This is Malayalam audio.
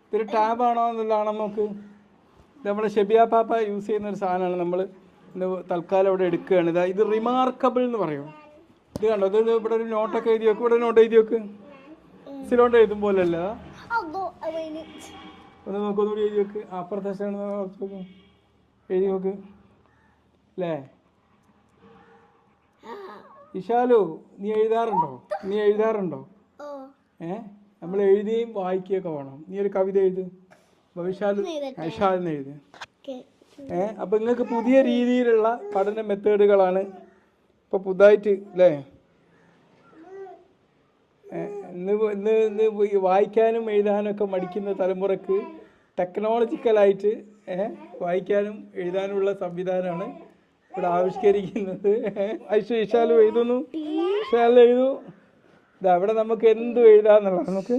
ഇതൊരു ടാബാണോ എന്നുള്ളതാണ് നമുക്ക്. ഇത് നമ്മുടെ ഷെബിയ പാപ്പ യൂസ് ചെയ്യുന്ന ഒരു സാധനമാണ്. നമ്മൾ ഇന്ന് തൽക്കാലം ഇവിടെ എടുക്കുകയാണ്. ഇത് റിമാർക്കബിൾ എന്ന് പറയും. ഇത് കണ്ടോ, ഇത് ഇവിടെ ഒരു നോട്ടൊക്കെ എഴുതി വെക്കും. ഇവിടെ നോട്ട് എഴുതി വെക്ക്. സിലോണ്ട് എഴുതും പോലെ അല്ല. ഒന്ന് നോക്കൊന്നുകൂടി എഴുതി വെക്ക്. അപ്പുറത്തെ നോക്ക്, എഴുതി നോക്ക് അല്ലേ. ഇഷാലു, നീ എഴുതാറുണ്ടോ? നമ്മൾ എഴുതിയും വായിക്കുകയൊക്കെ വേണം. നീ ഒരു കവിത എഴുത്. ഇഷാലിന് എഴുതി. അപ്പൊ നിങ്ങൾക്ക് പുതിയ രീതിയിലുള്ള പഠന മെത്തേഡുകളാണ് ഇപ്പൊ പുതുതായിട്ട് അല്ലേ. ഇന്ന് വായിക്കാനും എഴുതാനും ഒക്കെ മടിക്കുന്ന തലമുറക്ക് ടെക്നോളജിക്കലായിട്ട് വായിക്കാനും എഴുതാനുമുള്ള സംവിധാനമാണ് ഇവിടെ ആവിഷ്കരിക്കുന്നത്. ഇഷാലു എഴുതുന്നു. ഇഷാലു എഴുതൂ. അവിടെ നമുക്ക് എന്തും എഴുതാന്നുള്ളത് നമുക്ക്